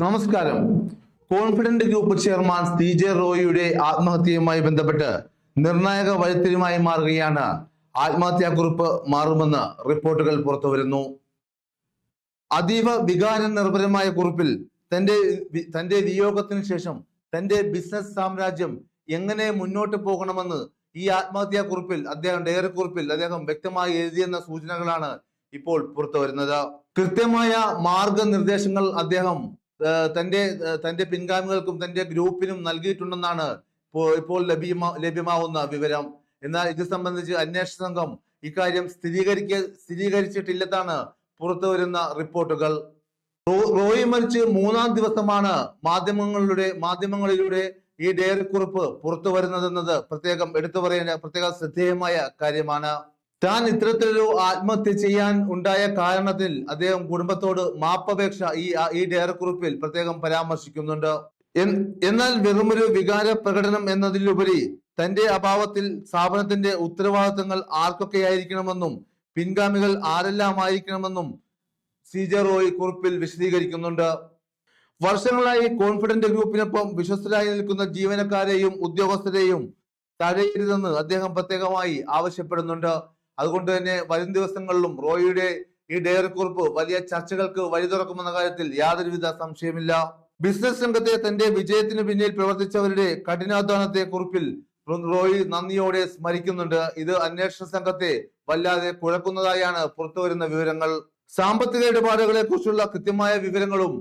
നമസ്കാരം. Confident group chairman CJ റോയിയുടെ ആത്മഹത്യയുമായി ബന്ധപ്പെട്ട് നിർണായക വഴിത്തിരിവായി മാറുകയാണ് ആത്മഹത്യാക്കുറിപ്പ് മാറുമെന്ന് റിപ്പോർട്ടുകൾ പുറത്തുവരുന്നു. അതീവ വികാര നിർഭരമായ കുറിപ്പിൽ തന്റെ വിയോഗത്തിന് ശേഷം തന്റെ ബിസിനസ് സാമ്രാജ്യം എങ്ങനെ മുന്നോട്ട് പോകണമെന്ന് ഈ ആത്മഹത്യാക്കുറിപ്പിൽ ഡയറി കുറിപ്പിൽ അദ്ദേഹം വ്യക്തമായി എഴുതിയെന്ന സൂചനകളാണ് ഇപ്പോൾ പുറത്തു വരുന്നത്. കൃത്യമായ മാർഗനിർദ്ദേശങ്ങൾ അദ്ദേഹം തന്റെ പിൻഗാമികൾക്കും തന്റെ ഗ്രൂപ്പിനും നൽകിയിട്ടുണ്ടെന്നാണ് ഇപ്പോൾ ലഭ്യമാവുന്ന വിവരം. എന്നാൽ ഇത് സംബന്ധിച്ച് അന്വേഷണ സംഘം ഇക്കാര്യം സ്ഥിരീകരിച്ചിട്ടില്ലെന്നാണ് പുറത്തു വരുന്ന റിപ്പോർട്ടുകൾ. റോയി മരിച്ച് 3-ാം ദിവസമാണ് മാധ്യമങ്ങളിലൂടെ ഈ ഡയറി കുറിപ്പ് പുറത്തു വരുന്നതെന്നത് പ്രത്യേകം എടുത്തു പറയേണ്ട ശ്രദ്ധേയമായ കാര്യമാണ്. താൻ ഇത്തരത്തിലൊരു ആത്മഹത്യ ചെയ്യാൻ ഉണ്ടായ കാരണത്തിൽ അദ്ദേഹം കുടുംബത്തോട് മാപ്പപേക്ഷ ഈ ഡയറി കുറിപ്പിൽ പ്രത്യേകം പരാമർശിക്കുന്നുണ്ട്. എന്നാൽ വെറുമൊരു വികാര പ്രകടനം എന്നതിലുപരി തന്റെ അഭാവത്തിൽ സ്ഥാപനത്തിന്റെ ഉത്തരവാദിത്തങ്ങൾ ആർക്കൊക്കെയായിരിക്കണമെന്നും പിൻഗാമികൾ ആരെല്ലാം ആയിരിക്കണമെന്നും CJ റോയ് കുറിപ്പിൽ വിശദീകരിക്കുന്നുണ്ട്. വർഷങ്ങളായി കോൺഫിഡന്റ് ഗ്രൂപ്പിനൊപ്പം വിശ്വസ്തരായി നിൽക്കുന്ന ജീവനക്കാരെയും ഉദ്യോഗസ്ഥരെയും തഴയരുതെന്ന് അദ്ദേഹം പ്രത്യേകമായി ആവശ്യപ്പെടുന്നുണ്ട്. അതുകൊണ്ട് തന്നെ വരും ദിവസങ്ങളിലും റോയിയുടെ ഈ ഡയറി കുറിപ്പ് വലിയ ചർച്ചകൾക്ക് വഴി തുറക്കുമെന്ന കാര്യത്തിൽ യാതൊരുവിധ സംശയമില്ല. ബിസിനസ് രംഗത്തെ തന്റെ വിജയത്തിന് പിന്നിൽ പ്രവർത്തിച്ചവരുടെ കഠിനാധ്വാനത്തെ കുറിപ്പിൽ റോയി നന്ദിയോടെ സ്മരിക്കുന്നുണ്ട്. ഇത് അന്വേഷണ സംഘത്തെ വല്ലാതെ കുഴക്കുന്നതായാണ് പുറത്തുവരുന്ന വിവരങ്ങൾ. സാമ്പത്തിക ഇടപാടുകളെ കുറിച്ചുള്ള കൃത്യമായ വിവരങ്ങളും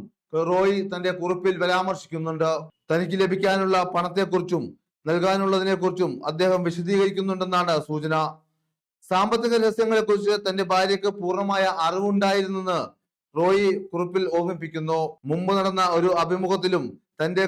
റോയി തന്റെ കുറിപ്പിൽ പരാമർശിക്കുന്നുണ്ട്. തനിക്ക് ലഭിക്കാനുള്ള പണത്തെക്കുറിച്ചും നൽകാനുള്ളതിനെ കുറിച്ചും അദ്ദേഹം വിശദീകരിക്കുന്നുണ്ടെന്നാണ് സൂചന. സാമ്പത്തിക രഹസ്യങ്ങളെ കുറിച്ച് തന്റെ ഭാര്യയ്ക്ക് പൂർണ്ണമായ അറിവുണ്ടായിരുന്നെന്ന് റോയി കുറിപ്പിൽ ഓർമ്മിപ്പിക്കുന്നു. മുമ്പ് നടന്ന ഒരു അഭിമുഖത്തിലും തന്റെ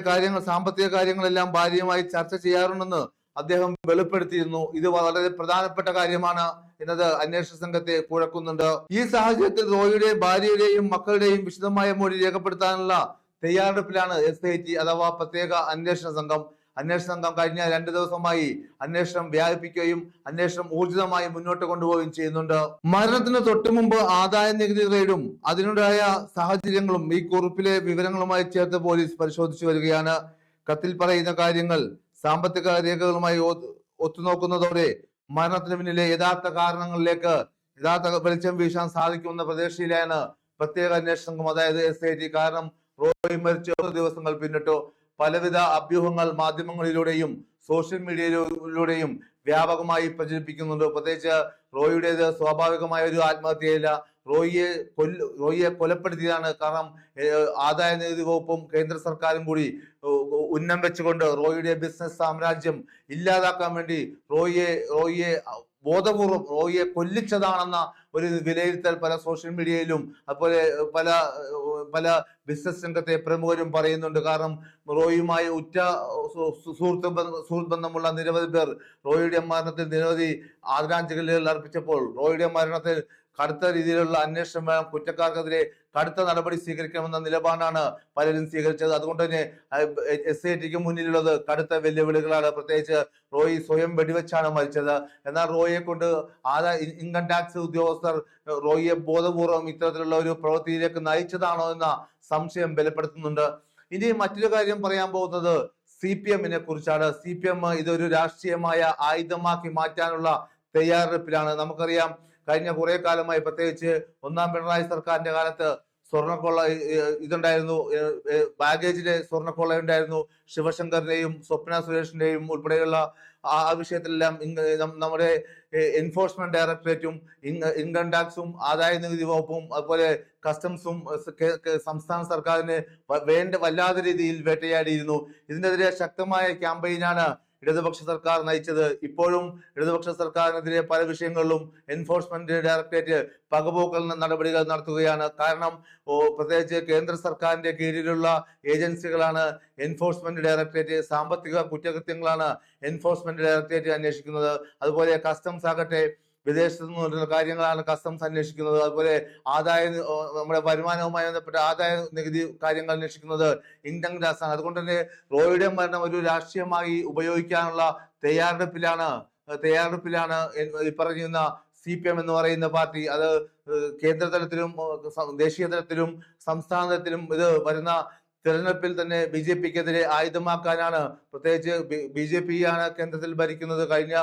സാമ്പത്തിക കാര്യങ്ങളെല്ലാം ഭാര്യയുമായി ചർച്ച ചെയ്യാറുണ്ടെന്ന് അദ്ദേഹം വെളിപ്പെടുത്തിയിരുന്നു. ഇത് വളരെ പ്രധാനപ്പെട്ട കാര്യമാണ് എന്നത് അന്വേഷണ സംഘത്തെ കുഴക്കുന്നുണ്ട്. ഈ സാഹചര്യത്തിൽ റോയിയുടെ ഭാര്യയുടെയും മക്കളുടെയും വിശദമായ മൊഴി രേഖപ്പെടുത്താനുള്ള തയ്യാറെടുപ്പിലാണ് SIT അഥവാ പ്രത്യേക അന്വേഷണ സംഘം. കഴിഞ്ഞ 2 ദിവസമായി അന്വേഷണം വ്യാപിപ്പിക്കുകയും അന്വേഷണം ഊർജിതമായി മുന്നോട്ട് കൊണ്ടുപോവുകയും ചെയ്യുന്നുണ്ട്. മരണത്തിന് തൊട്ടു മുമ്പ് ആദായ നികുതി റെയ്ഡും അതിനുണ്ടായ സാഹചര്യങ്ങളും ഈ കുറിപ്പിലെ വിവരങ്ങളുമായി ചേർത്ത് പോലീസ് പരിശോധിച്ചു വരികയാണ്. കത്തിൽ പറയുന്ന കാര്യങ്ങൾ സാമ്പത്തിക രേഖകളുമായി ഒത്തുനോക്കുന്നതോടെ മരണത്തിന് പിന്നിലെ യഥാർത്ഥ കാരണങ്ങളിലേക്ക് വെളിച്ചം വീശാൻ സാധിക്കുമെന്ന പ്രതീക്ഷയിലാണ് പ്രത്യേക അന്വേഷണ സംഘം, അതായത് SIT. കാരണം റോയി മരിച്ച 1 ദിവസങ്ങൾ പിന്നിട്ടു. പലവിധ അഭ്യൂഹങ്ങൾ മാധ്യമങ്ങളിലൂടെയും സോഷ്യൽ മീഡിയയിലൂടെയും വ്യാപകമായി പ്രചരിപ്പിക്കുന്നുണ്ട്. പ്രത്യേകിച്ച് റോയിയുടേത് സ്വാഭാവികമായ ഒരു ആത്മഹത്യയില്ല. റോയിയെ കൊലപ്പെടുത്തിയതാണ്. കാരണം ആദായ നികുതി വകുപ്പും കേന്ദ്ര സർക്കാരും കൂടി ഉന്നം വെച്ചുകൊണ്ട് റോയിയുടെ ബിസിനസ് സാമ്രാജ്യം ഇല്ലാതാക്കാൻ വേണ്ടി റോയിയെ ബോധപൂർവം റോയിയെ കൊല്ലിച്ചതാണെന്ന ഒരു വിലയിരുത്തൽ പല സോഷ്യൽ മീഡിയയിലും അതുപോലെ പല ബിസിനസ് രംഗത്തെ പ്രമുഖരും പറയുന്നുണ്ട്. കാരണം റോയിയുമായി ഉറ്റ സുഹൃത്ത് ബന്ധമുള്ള നിരവധി പേർ റോയിയുടെ മരണത്തിൽ നിരവധി ആദരാഞ്ജലികൾ അർപ്പിച്ചപ്പോൾ റോയിയുടെ മരണത്തിൽ കടുത്ത രീതിയിലുള്ള അന്വേഷണം വേണം, കുറ്റക്കാർക്കെതിരെ കടുത്ത നടപടി സ്വീകരിക്കണമെന്ന നിലപാടാണ് പലരും സ്വീകരിച്ചത്. അതുകൊണ്ട് തന്നെ SITക്ക് മുന്നിലുള്ളത് കടുത്ത വെല്ലുവിളികളാണ്. പ്രത്യേകിച്ച് റോയി സ്വയം വെടിവെച്ചാണ് മരിച്ചത്. എന്നാൽ റോയിയെ കൊണ്ട് ഇൻകം ടാക്സ് ഉദ്യോഗസ്ഥർ റോയിയെ ബോധപൂർവം ഇത്തരത്തിലുള്ള ഒരു പ്രവൃത്തിയിലേക്ക് നയിച്ചതാണോ എന്ന സംശയം ബലപ്പെടുത്തുന്നുണ്ട്. ഇനി മറ്റൊരു കാര്യം പറയാൻ പോകുന്നത് CPMനെ കുറിച്ചാണ്. CPM ഇതൊരു രാഷ്ട്രീയമായ ആയുധമാക്കി മാറ്റാനുള്ള തയ്യാറെടുപ്പിലാണ്. നമുക്കറിയാം, കഴിഞ്ഞ കുറെ കാലമായി പ്രത്യേകിച്ച് 1ാം പിണറായി സർക്കാരിന്റെ കാലത്ത് സ്വർണ്ണക്കൊള്ള ഇതുണ്ടായിരുന്നു, ബാഗേജിലെ സ്വർണ്ണക്കൊള്ള ഉണ്ടായിരുന്നു. ശിവശങ്കറിന്റെയും സ്വപ്ന സുരേഷിന്റെയും ഉൾപ്പെടെയുള്ള ആ വിഷയത്തിലെല്ലാം നമ്മുടെ എൻഫോഴ്സ്മെന്റ് ഡയറക്ടറേറ്റും ഇൻകം ടാക്സും ആദായ നികുതി വകുപ്പും അതുപോലെ കസ്റ്റംസും സംസ്ഥാന സർക്കാരിന് വല്ലാത്ത രീതിയിൽ വേട്ടയാടിയിരുന്നു. ഇതിനെതിരെ ശക്തമായ ക്യാമ്പയിനാണ് ഇടതുപക്ഷ സർക്കാർ നയിച്ചത്. ഇപ്പോഴും ഇടതുപക്ഷ സർക്കാരിനെതിരെ പല വിഷയങ്ങളിലും എൻഫോഴ്സ്മെന്റ് ഡയറക്ടറേറ്റ് പകപോക്കൽ നടപടികൾ നടത്തുകയാണ്. കാരണം പ്രത്യേകിച്ച് കേന്ദ്ര സർക്കാരിന്റെ കീഴിലുള്ള ഏജൻസികളാണ് എൻഫോഴ്സ്മെന്റ് ഡയറക്ടറേറ്റ്. സാമ്പത്തിക കുറ്റകൃത്യങ്ങളാണ് എൻഫോഴ്സ്മെന്റ് ഡയറക്ടറേറ്റ് അന്വേഷിക്കുന്നത്. അതുപോലെ കസ്റ്റംസ് ആകട്ടെ വിദേശത്ത് നിന്നുള്ള കാര്യങ്ങളാണ് കസ്റ്റംസ് അന്വേഷിക്കുന്നത്. അതുപോലെ നമ്മുടെ വരുമാനവുമായി ബന്ധപ്പെട്ട ആദായ നികുതി കാര്യങ്ങൾ അന്വേഷിക്കുന്നത് ഇൻകം ടാക്സ് ആണ്. അതുകൊണ്ട് തന്നെ റോയിയുടെ മരണം ഒരു രാഷ്ട്രീയമായി ഉപയോഗിക്കാനുള്ള തയ്യാറെടുപ്പിലാണ് ഈ പറയുന്ന CPM എന്ന് പറയുന്ന പാർട്ടി. അത് കേന്ദ്ര തലത്തിലും ദേശീയ തലത്തിലും സംസ്ഥാന തലത്തിലും ഇത് വരുന്ന തെരഞ്ഞെടുപ്പിൽ തന്നെ BJP-ക്കെതിരെ ആയുധമാക്കാനാണ്. പ്രത്യേകിച്ച് BJP ആണ് കേന്ദ്രത്തിൽ ഭരിക്കുന്നത്. കഴിഞ്ഞ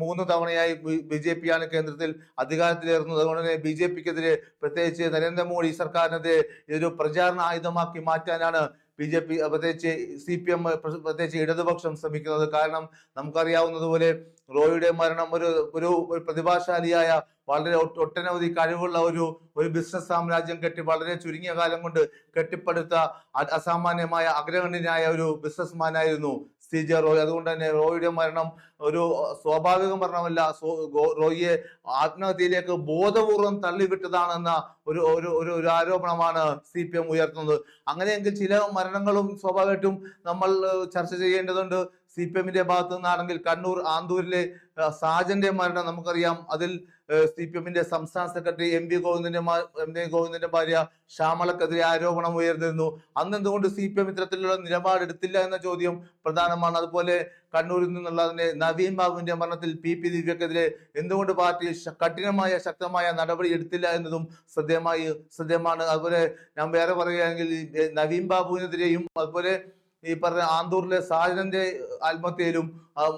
3 തവണയായി BJP ആണ് കേന്ദ്രത്തിൽ അധികാരത്തിലേറുന്നത്. അതുകൊണ്ട് തന്നെ BJP-ക്കെതിരെ, പ്രത്യേകിച്ച് നരേന്ദ്രമോദി സർക്കാരിനെതിരെ ഇതൊരു പ്രചാരണ ആയുധമാക്കി മാറ്റാനാണ് BJP, പ്രത്യേകിച്ച് CPM, പ്രത്യേകിച്ച് ഇടതുപക്ഷം ശ്രമിക്കുന്നത്. കാരണം നമുക്കറിയാവുന്നതുപോലെ റോയിയുടെ മരണം ഒരു പ്രതിഭാശാലിയായ, വളരെ ഒട്ടനവധി കഴിവുള്ള ഒരു ബിസിനസ് സാമ്രാജ്യം വളരെ ചുരുങ്ങിയ കാലം കൊണ്ട് കെട്ടിപ്പടുത്ത അസാമാന്യമായ അഗ്രഗണ്യനായ ഒരു ബിസിനസ്മാനായിരുന്നു CJ റോയ്. അതുകൊണ്ട് തന്നെ റോയിയുടെ മരണം ഒരു സ്വാഭാവിക മരണമല്ല, റോയിയെ ആത്മഹത്യയിലേക്ക് ബോധപൂർവം തള്ളിവിട്ടതാണെന്ന ഒരു ആരോപണമാണ് CPM ഉയർത്തുന്നത്. അങ്ങനെയെങ്കിൽ ചില മരണങ്ങളും സ്വാഭാവികമായിട്ടും നമ്മൾ ചർച്ച ചെയ്യേണ്ടതുണ്ട്. CPM-ന്റെ ഭാഗത്തു നിന്നാണെങ്കിൽ കണ്ണൂർ ആന്തൂരിലെ സാജന്റെ മരണം നമുക്കറിയാം. അതിൽ CPM-ന്റെ സംസ്ഥാന സെക്രട്ടറി MV ഗോവിന്ദന്റെ ഭാര്യ ശ്യാമളക്കെതിരെ ആരോപണം ഉയർന്നിരുന്നു. അന്ന് എന്തുകൊണ്ട് CPM ഇത്തരത്തിലുള്ള നിലപാടെടുത്തില്ല എന്ന ചോദ്യം പ്രധാനമാണ്. അതുപോലെ കണ്ണൂരിൽ നിന്നുള്ള നവീൻ ബാബുവിന്റെ മരണത്തിൽ PP ദിവ്യക്കെതിരെ എന്തുകൊണ്ട് പാർട്ടി കഠിനമായ ശക്തമായ നടപടി എടുത്തില്ല എന്നതും ശ്രദ്ധേയമാണ്. അതുപോലെ ഞാൻ വേറെ പറയുകയാണെങ്കിൽ നവീൻ ബാബുവിനെതിരെയും അതുപോലെ ഈ പറഞ്ഞ ആന്തൂരിലെ സാജന്റെ ആത്മഹത്യയിലും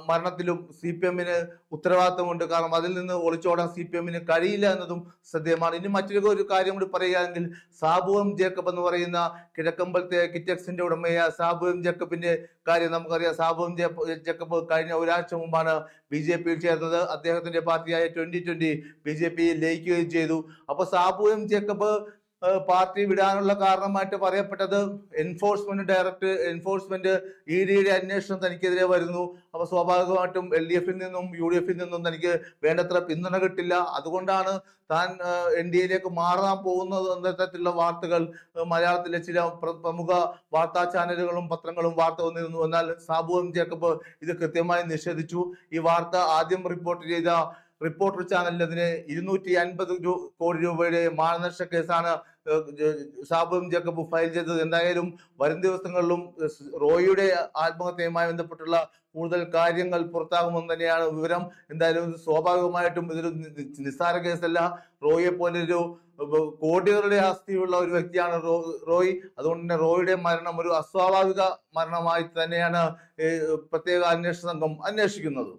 മരണത്തിലും CPM-ന് ഉത്തരവാദിത്തമുണ്ട്. കാരണം അതിൽ നിന്ന് ഒളിച്ചോടാൻ CPM-ന് കഴിയില്ല എന്നതും ശ്രദ്ധേയമാണ്. ഇനി മറ്റൊരു കാര്യം കൂടി പറയുകയാണെങ്കിൽ, സാബു എം ജേക്കബ് എന്ന് പറയുന്ന കിഴക്കമ്പലത്തെ കിറ്റക്സിന്റെ ഉടമയായ സാബു എം ജേക്കബിന്റെ കാര്യം നമുക്കറിയാം. സാബു എം ജേക്കബ് കഴിഞ്ഞ ഒരാഴ്ച മുമ്പാണ് BJP-യിൽ ചേർന്നത്. അദ്ദേഹത്തിന്റെ പാർട്ടിയായ 2020 BJP-യിൽ ലയിക്കുകയും ചെയ്തു. അപ്പൊ സാബു എം ജേക്കബ് പാർട്ടി വിടാനുള്ള കാരണമായിട്ട് പറയപ്പെട്ടത് എൻഫോഴ്സ്മെന്റ് ED-യുടെ അന്വേഷണം തനിക്കെതിരെ വരുന്നു. അപ്പൊ സ്വാഭാവികമായിട്ടും LDF-ൽ നിന്നും UDF-ൽ നിന്നും തനിക്ക് വേണ്ടത്ര പിന്തുണ കിട്ടില്ല. അതുകൊണ്ടാണ് താൻ NDA-യിലേക്ക് മാറാൻ പോകുന്നത് എന്ന തരത്തിലുള്ള വാർത്തകൾ മലയാളത്തിലെ ചില പ്രമുഖ വാർത്താ ചാനലുകളും പത്രങ്ങളും വാർത്ത വന്നിരുന്നു. എന്നാൽ സാബു എം ജേക്കബ് ഇത് കൃത്യമായി നിഷേധിച്ചു. ഈ വാർത്ത ആദ്യം റിപ്പോർട്ട് ചെയ്ത റിപ്പോർട്ടർ ചാനലിന് 250 കോടി രൂപയുടെ മാനനഷ്ട കേസാണ് സാബു എം ജേക്കബ് ഫയൽ ചെയ്തത്. എന്തായാലും വരും ദിവസങ്ങളിലും റോയിയുടെ ആത്മഹത്യയുമായി ബന്ധപ്പെട്ടുള്ള കൂടുതൽ കാര്യങ്ങൾ പുറത്താകുമെന്ന് തന്നെയാണ് വിവരം. എന്തായാലും സ്വാഭാവികമായിട്ടും ഇതൊരു നിസ്സാര കേസല്ല. റോയിയെ പോലെ ഒരു കോടികളുടെ ആസ്തിയുള്ള ഒരു വ്യക്തിയാണ് റോയ്. അതുകൊണ്ട് തന്നെ റോയിയുടെ മരണം ഒരു അസ്വാഭാവിക മരണമായി തന്നെയാണ് പ്രത്യേക അന്വേഷണ സംഘം അന്വേഷിക്കുന്നത്.